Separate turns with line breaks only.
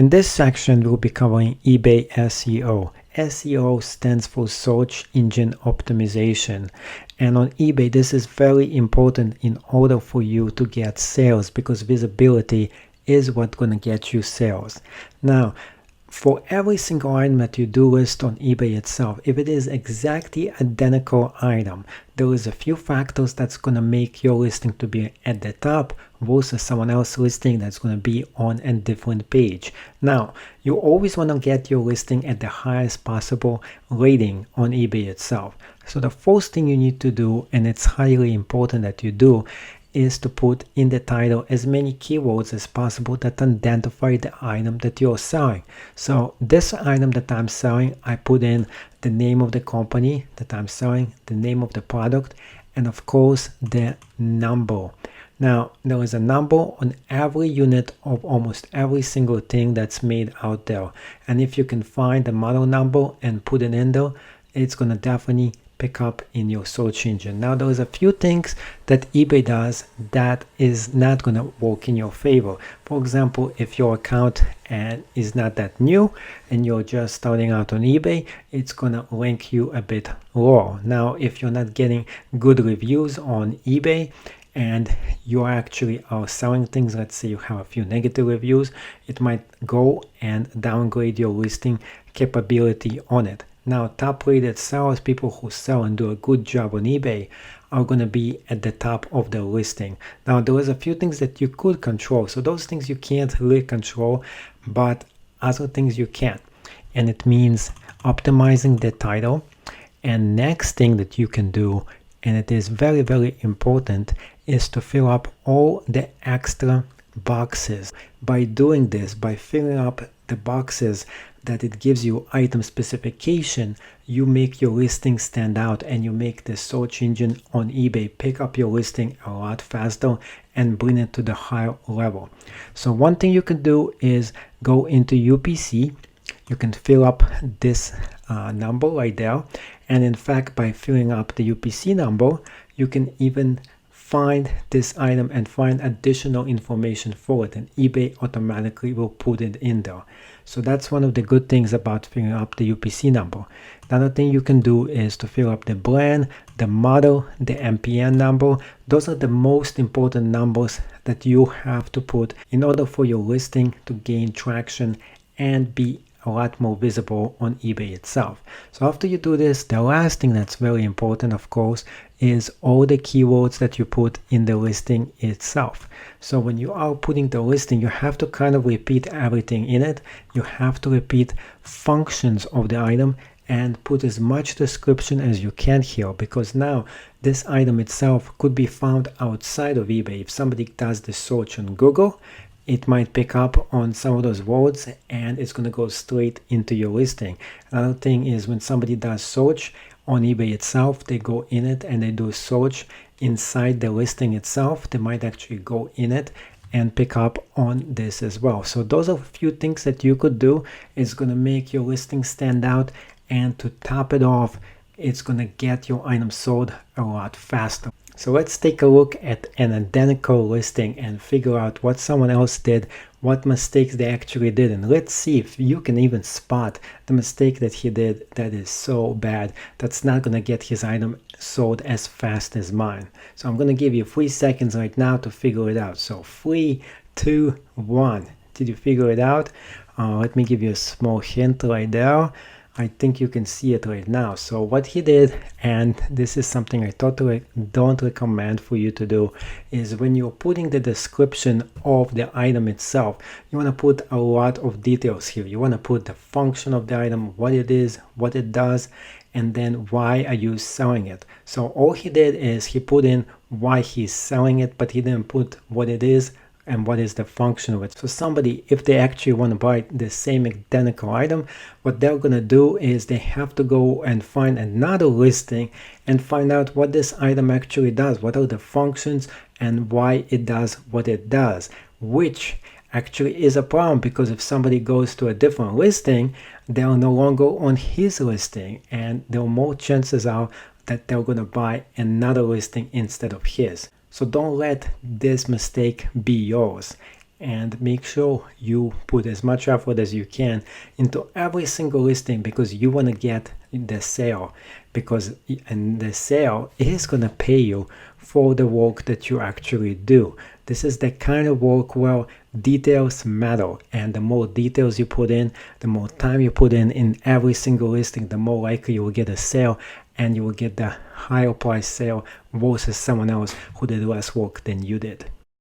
In this section, we'll be covering eBay SEO. SEO stands for Search Engine Optimization. And on eBay, this is very important in order for you to get sales, because visibility is what's going to get you sales. Now, for every single item that you do list on eBay itself, if it is exactly identical item, there is a few factors that's going to make your listing to be at the top versus someone else's listing that's going to be on a different page. Now, you always want to get your listing at the highest possible rating on eBay itself. So the first thing you need to do, and it's highly important that you do, is to put in the title as many keywords as possible that identify the item that you're selling. So this item that I'm selling, I put in the name of the company that I'm selling, the name of the product, and of course the number. Now, there is a number on every unit of almost every single thing that's made out there. And if you can find the model number and put it in there, it's going to definitely pick up in your search engine. Now, there's a few things that eBay does that is not going to work in your favor. For example, if your account is not that new and you're just starting out on eBay, it's going to rank you a bit lower. Now, if you're not getting good reviews on eBay and you actually are selling things, let's say you have a few negative reviews, it might go and downgrade your listing capability on it. Now, top rated sellers, people who sell and do a good job on eBay, are going to be at the top of the listing. Now, there is a few things that you could control. So those things you can't really control, but other things you can. And it means optimizing the title. And next thing that you can do, and it is very, very important, is to fill up all the extra boxes. By doing this, by filling up the boxes that it gives you item specification, you make your listing stand out and you make the search engine on eBay pick up your listing a lot faster and bring it to the higher level. So one thing you can do is go into UPC. You can fill up this number right there, and in fact, by filling up the UPC number, you can even find this item and find additional information for it, and eBay automatically will put it in there. So that's one of the good things about filling up the UPC number. Another thing you can do is to fill up the brand, the model, the MPN number. Those are the most important numbers that you have to put in order for your listing to gain traction and be a lot more visible on eBay itself. So after you do this, the last thing that's very important, of course, is all the keywords that you put in the listing itself. So when you are putting the listing, you have to kind of repeat everything in it. You have to repeat functions of the item and put as much description as you can here, because now this item itself could be found outside of eBay. If somebody does the search on Google, it might pick up on some of those words and it's going to go straight into your listing. Another thing is when somebody does search on eBay itself, they go in it and they do search inside the listing itself. They might actually go in it and pick up on this as well. So those are a few things that you could do. It's going to make your listing stand out, and to top it off, it's going to get your item sold a lot faster. So let's take a look at an identical listing and figure out what someone else did, what mistakes they actually did, and let's see if you can even spot the mistake that he did that is so bad that's not going to get his item sold as fast as mine. So I'm going to give you 3 seconds right now to figure it out. So 3, 2, 1. Did you figure it out? Let me give you a small hint right there. I think you can see it right now. So what he did, and this is something I totally don't recommend for you to do, is when you're putting the description of the item itself, you want to put a lot of details here. You want to put the function of the item, what it is, what it does, and then why are you selling it. So all he did is he put in why he's selling it, but he didn't put what it is and what is the function of it. So somebody, if they actually want to buy the same identical item, what they're going to do is they have to go and find another listing and find out what this item actually does, what are the functions and why it does what it does, which actually is a problem, because if somebody goes to a different listing, they're no longer on his listing, and there are more chances are that they're going to buy another listing instead of his. So don't let this mistake be yours. and make sure you put as much effort as you can into every single listing, because you want to get the sale, because the sale is going to pay you for the work that you actually do. This is the kind of work where details matter, and the more details you put in, the more time you put in every single listing, the more likely you will get a sale, and you will get the higher price sale versus someone else who did less work than you did.